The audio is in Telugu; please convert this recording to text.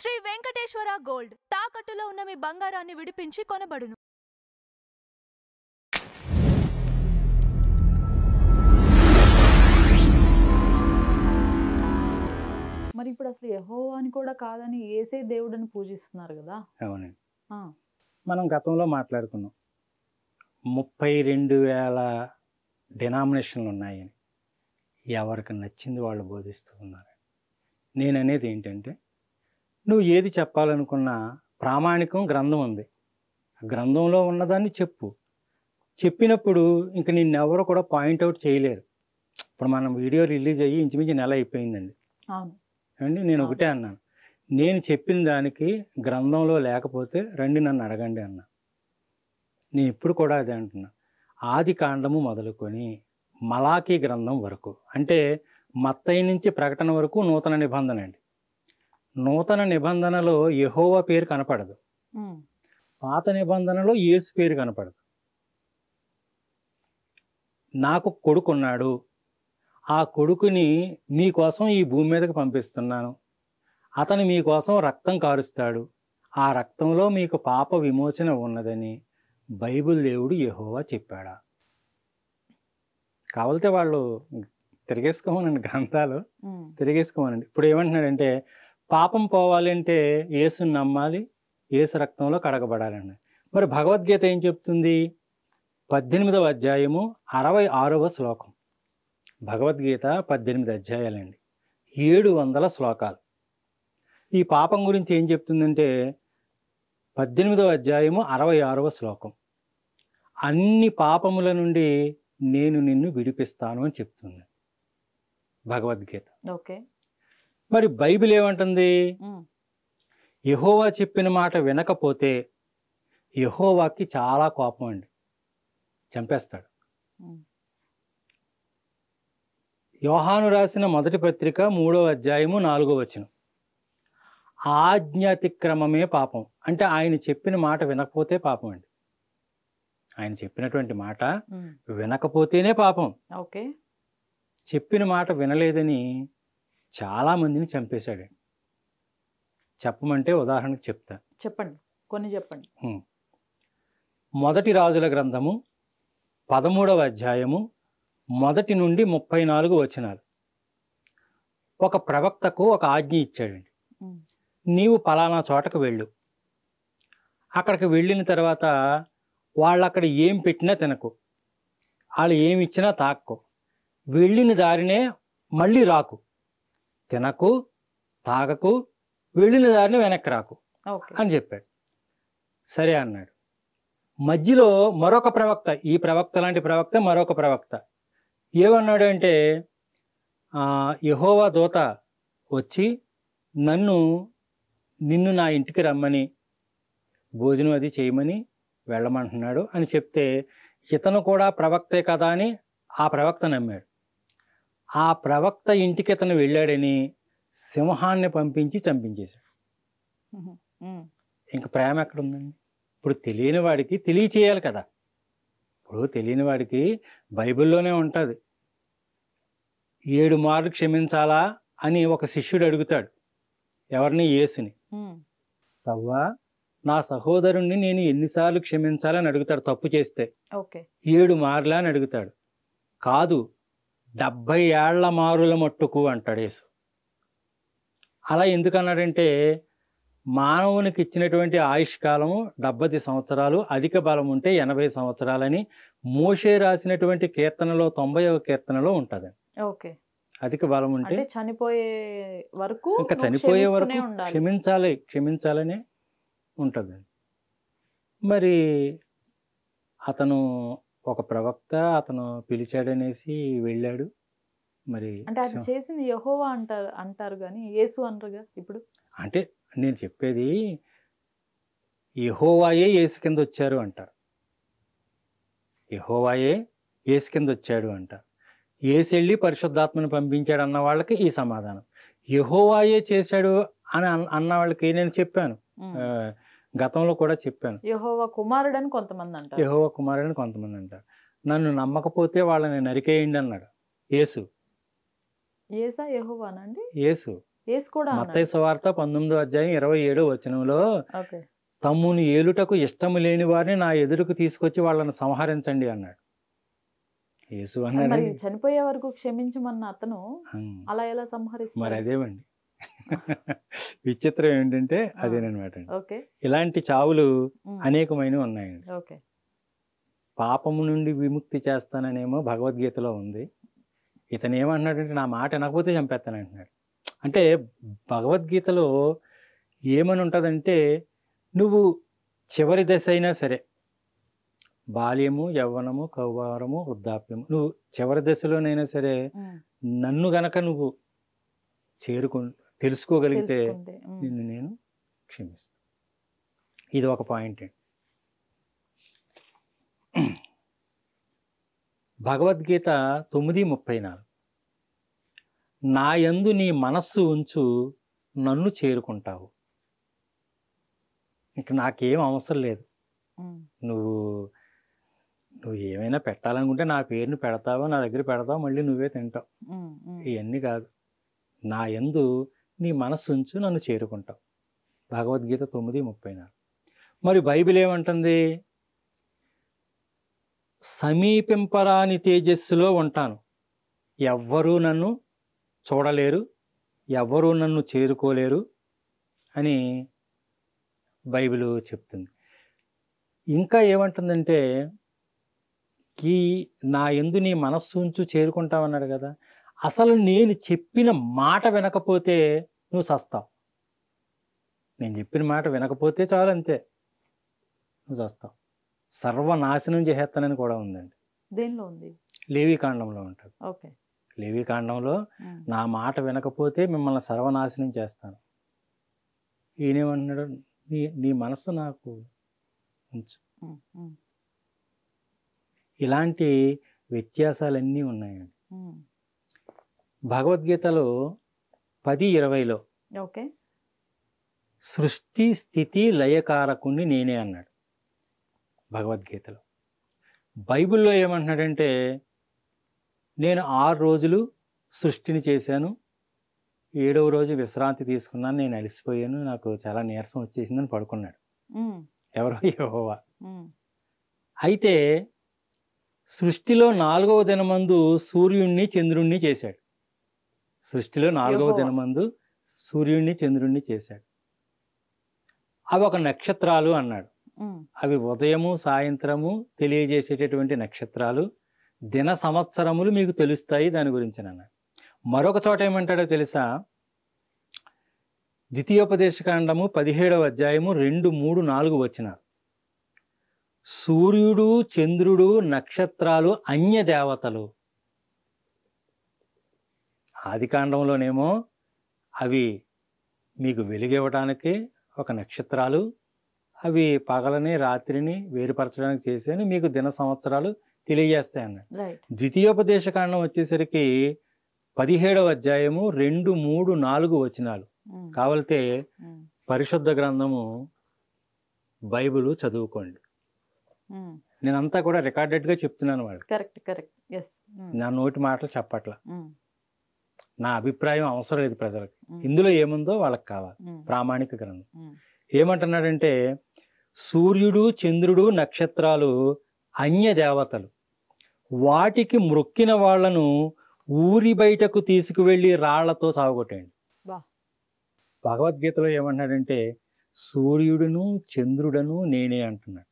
శ్రీ వెంకటేశ్వర గోల్డ్ తాకట్టులో ఉన్న మీ బంగారాన్ని విడిపించి కొనబడును. మరి ఇప్పుడు అసలు యెహోవాని కూడా కాదని యేసే దేవుడని పూజిస్తున్నారు కదా. అవునండి. మనం గతంలో మాట్లాడుకున్నాం 32,000 డినామినేషన్లు ఉన్నాయని. ఎవరికి నచ్చింది వాళ్ళు బోధిస్తూ ఉన్నారు. నేను అనేది ఏంటంటే, నువ్వు ఏది చెప్పాలనుకున్నా ప్రామాణికం గ్రంథం ఉంది. గ్రంథంలో ఉన్నదాన్ని చెప్పినప్పుడు ఇంక నిన్నెవరు కూడా పాయింట్అవుట్ చేయలేరు. ఇప్పుడు మనం వీడియో రిలీజ్ అయ్యి ఇంచుమించు నెల అయిపోయిందండి. అవును అండి, నేను ఒకటే అన్నాను, నేను చెప్పిన దానికి గ్రంథంలో లేకపోతే రండి నన్ను అడగండి అన్నా. నేను ఇప్పుడు కూడా అదే అంటున్నా. ఆది కాండము మొదలుకొని మలాకీ గ్రంథం వరకు, అంటే మత్తయి నుంచి ప్రకటన వరకు నూతన నిబంధన అండి. నూతన నిబంధనలో యెహోవా పేరు కనపడదు. పాత నిబంధనలో యేసు పేరు కనపడదు. నాకు కొడుకున్నాడు, ఆ కొడుకుని మీకోసం ఈ భూమి మీదకి పంపిస్తున్నాను, అతను మీకోసం రక్తం కారుస్తాడు, ఆ రక్తంలో మీకు పాప విమోచన ఉన్నదని బైబిల్ దేవుడు యెహోవా చెప్పాడా? కావాలితే వాళ్ళు తిరిగేసుకోమనండి, గ్రంథాలు తిరిగేసుకోమనండి. ఇప్పుడు ఏమంటున్నాడంటే, పాపం పోవాలి అంటే యేసుని నమ్మాలి, యేసు రక్తంలో కడగబడాలండి. మరి భగవద్గీత ఏం చెప్తుంది? 18వ అధ్యాయము 66వ శ్లోకం. భగవద్గీత 18 అధ్యాయాలండి, 700 శ్లోకాలు. ఈ పాపం గురించి ఏం చెప్తుందంటే 18వ అధ్యాయము 66వ శ్లోకం, అన్ని పాపముల నుండి నేను నిన్ను విడిపిస్తాను అని చెప్తుంది భగవద్గీత. ఓకే. మరి బైబిల్ ఏమంటుంది? యెహోవా చెప్పిన మాట వినకపోతే యెహోవాకి చాలా కోపం అండి, చంపేస్తాడు. యోహాను రాసిన మొదటి పత్రిక 3వ అధ్యాయము 4వ వచనం, ఆజ్ఞాతిక్రమమే పాపం. అంటే ఆయన చెప్పిన మాట వినకపోతే పాపం అండి. ఆయన చెప్పినటువంటి మాట వినకపోతేనే పాపం. ఓకే. చెప్పిన మాట వినలేదని చాలా మందిని చంపేశాడండి. చెప్పమంటే ఉదాహరణకు చెప్తా. చెప్పండి, కొన్ని చెప్పండి. మొదటి రాజుల గ్రంథము 13వ అధ్యాయము 1 నుండి 34 వచనాలు. ఒక ప్రవక్తకు ఒక ఆజ్ఞ ఇచ్చాడండి, నీవు పలానా చోటకు వెళ్ళు, అక్కడికి వెళ్ళిన తర్వాత వాళ్ళు అక్కడ ఏం పెట్టినా తినకు, వాళ్ళు ఏమి ఇచ్చినా తాక్కో, వెళ్ళిన దారినే మళ్ళీ రాకు, తినకు తాగకు, వెళ్ళిన దారిని వెనక్కి రాకు అని చెప్పాడు. సరే అన్నాడు. మధ్యలో మరొక ప్రవక్త, ఈ ప్రవక్త లాంటి ప్రవక్త మరొక ప్రవక్త ఏమన్నాడు అంటే, యెహోవా దూత వచ్చి నిన్ను నా ఇంటికి రమ్మని భోజనం అది చేయమని వెళ్ళమంటున్నాడు అని చెప్తే, ఇతను కూడా ప్రవక్తే కదా అని ఆ ప్రవక్త నమ్మాడు. ఆ ప్రవక్త ఇంటికి ఇతను వెళ్ళాడని సింహాన్ని పంపించి చంపించేశాడు. ఇంక ప్రేమ ఎక్కడుందండి? ఇప్పుడు తెలియని వాడికి తెలియచేయాలి కదా. ఇప్పుడు తెలియని వాడికి బైబిల్లోనే ఉంటుంది, 7 మార్లు క్షమించాలా అని ఒక శిష్యుడు అడుగుతాడు. ఎవరిని? యేసుని. అవ్వా, నా సహోదరుణ్ణి నేను ఎన్నిసార్లు క్షమించాలని అడుగుతాడు తప్పు చేస్తే. 7 మార్లు అని అడుగుతాడు. కాదు, 70 ఏళ్ల మారుల మట్టుకు అంటాడు యేసు. అలా ఎందుకన్నాడంటే, మానవునికి ఇచ్చినటువంటి ఆయుష్కాలము 70 సంవత్సరాలు, అధిక బలం ఉంటే 80 సంవత్సరాలని మోషే రాసినటువంటి కీర్తనలో 90వ కీర్తనలో ఉంటుంది. అధిక బలం ఉంటే చనిపోయే వరకు, ఇంకా చనిపోయే వరకు క్షమించాలని ఉంటుంది. మరి అతను ఒక ప్రవక్త, అతను పిలిచాడనేసి వెళ్ళాడు. మరి అంటే అది చేసింది యెహోవా అంటారు కానీ యేసు అనరుగా. ఇప్పుడు అంటే నేను చెప్పేది, యెహోవాయే యేసు కింద వచ్చారు అంటారు. యెహోవాయే యేసు కింద వచ్చాడు అంటారు. యేసు వెళ్ళి పరిశుద్ధాత్మను పంపించాడు అన్న వాళ్ళకి ఈ సమాధానం. యెహోవాయే చేశాడు అని అన్న వాళ్ళకి నేను చెప్పాను, గతంలో కూడా చెప్పాను, యెహోవా కుమారుడని కొంతమంది అంటారు. యెహోవా కుమారుడని కొంతమంది అంటారు. నన్ను నమ్మకపోతే వాళ్ళని నరికేయండి అన్నాడు యేసు. యేసా యెహోవానండి? యేసు. యేసు కూడా మత్తయి సువార్త 19:27 ఓకే. తమ్ముని ఏలుటకు ఇష్టము లేని వారిని నా ఎదురుకు తీసుకొచ్చి వాళ్ళని సంహరించండి అన్నాడు. యేసు మరి అన్నాడు. చనిపోయే వరకు క్షమించమన్న అతను అలా ఎలా మరి సంహరిస్తారు? అదేమండి విచిత్రం ఏంటంటే అదేనమాట. ఓకే. ఇలాంటి చావులు అనేకమైనవి ఉన్నాయండి. ఓకే. పాపము నుండి విముక్తి చేస్తాననేమో భగవద్గీతలో ఉంది. ఇతను ఏమంటున్నాడంటే నా మాట వినకపోతే చంపేస్తాను అంటున్నాడు. అంటే భగవద్గీతలో ఏమని ఉంటుందంటే నువ్వు చివరి దశ అయినా సరే, బాల్యము, యవ్వనము, కౌమారము, వృద్ధాప్యము, నువ్వు చివరి దశలోనైనా సరే నన్ను గనక నువ్వు తెలుసుకోగలిగితే నిన్ను నేను క్షమిస్తాను. ఇది ఒక పాయింట్ అండి. భగవద్గీత 9:34 నా యందు నీ మనస్సు ఉంచు నన్ను చేరుకుంటావు. ఇంక నాకేం అవసరం లేదు. నువ్వు ఏమైనా పెట్టాలనుకుంటే నా పేరుని పెడతావా, నా దగ్గర పెడతావు, మళ్ళీ నువ్వే తింటావు. ఇవన్నీ కాదు. నా యందు నీ మనస్సు ఉంచు నన్ను చేరుకుంటావు. భగవద్గీత 9:34. మరి బైబిల్ ఏమంటుంది? సమీపింపరాని తేజస్సులో ఉంటాను, ఎవ్వరూ నన్ను చూడలేరు, ఎవ్వరూ నన్ను చేరుకోలేరు అని బైబిల్ చెప్తుంది. ఇంకా ఏమంటుందంటే నా యందు నీ మనస్సు ఉంచు చేరుకుంటావన్నాడు కదా. అసలు నేను చెప్పిన మాట వినకపోతే నువ్వు సస్తావు. నేను చెప్పిన మాట వినకపోతే చాలు, అంతే, నువ్వు చస్తావు. సర్వనాశనం చేసేస్తానని కూడా ఉందండి. దేనిలో ఉంది? లేవీకాండంలో ఉంటుంది. ఓకే. లేవీకాండంలో నా మాట వినకపోతే మిమ్మల్ని సర్వనాశనం చేస్తాను. ఈయనేమంటున్నాడు? నీ మనసు నాకు ఉంచు. ఇలాంటి వ్యత్యాసాలన్నీ ఉన్నాయండి. భగవద్గీతలో 10:20 ఓకే, సృష్టి స్థితి లయకారకుణ్ణి నేనే అన్నాడు భగవద్గీతలో. బైబిల్లో ఏమంటున్నాడంటే నేను 6 రోజులు సృష్టిని చేశాను, 7వ రోజు విశ్రాంతి తీసుకున్నాను, నేను అలసిపోయాను, నాకు చాలా నీరసం వచ్చేసిందని పడుకున్నాడు. ఎవరో? యెహోవా. అయితే సృష్టిలో 4వ దినమందు సూర్యుణ్ణి చంద్రుణ్ణి చేశాడు. సృష్టిలో 4వ దినమందు సూర్యుణ్ణి చంద్రుణ్ణి చేశాడు. అవి ఒక నక్షత్రాలు అన్నాడు. అవి ఉదయము సాయంత్రము తెలియజేసేటటువంటి నక్షత్రాలు, దిన సంవత్సరములు మీకు తెలుస్తాయి దాని గురించి అన్నాడు. మరొక చోట ఏమంటాడో తెలుసా? ద్వితీయోపదేశకాండము 17వ అధ్యాయము 2, 3, 4 వచనాలు. సూర్యుడు చంద్రుడు నక్షత్రాలు అన్య దేవతలు. ఆదికాండంలోనేమో అవి మీకు వెలుగివ్వడానికి ఒక నక్షత్రాలు, అవి పగలని రాత్రిని వేరుపరచడానికి చేశాను, మీకు దిన సంవత్సరాలు తెలియజేస్తాయి అన్నాడు. ద్వితీయోపదేశకాండం వచ్చేసరికి 17వ అధ్యాయము 2, 3, 4 వచనాలు. కావాలంటే పరిశుద్ధ గ్రంథము బైబిల్ చదువుకోండి. నేనంతా కూడా రికార్డెడ్గా చెప్తున్నాను వాళ్ళు. Correct correct. నా నోటి మాటలు చెప్పట్లా. నా అభిప్రాయం అవసరం లేదు ప్రజలకు. ఇందులో ఏముందో వాళ్ళకి కావాలి. ప్రామాణిక గ్రంథం ఏమంటున్నాడంటే సూర్యుడు చంద్రుడు నక్షత్రాలు అన్య దేవతలు, వాటికి మ్రొక్కిన వాళ్లను ఊరి బయటకు తీసుకువెళ్ళి రాళ్లతో సాగొట్టండి. భగవద్గీతలో ఏమంటున్నాడంటే సూర్యుడును చంద్రుడను నేనే అంటున్నాడు.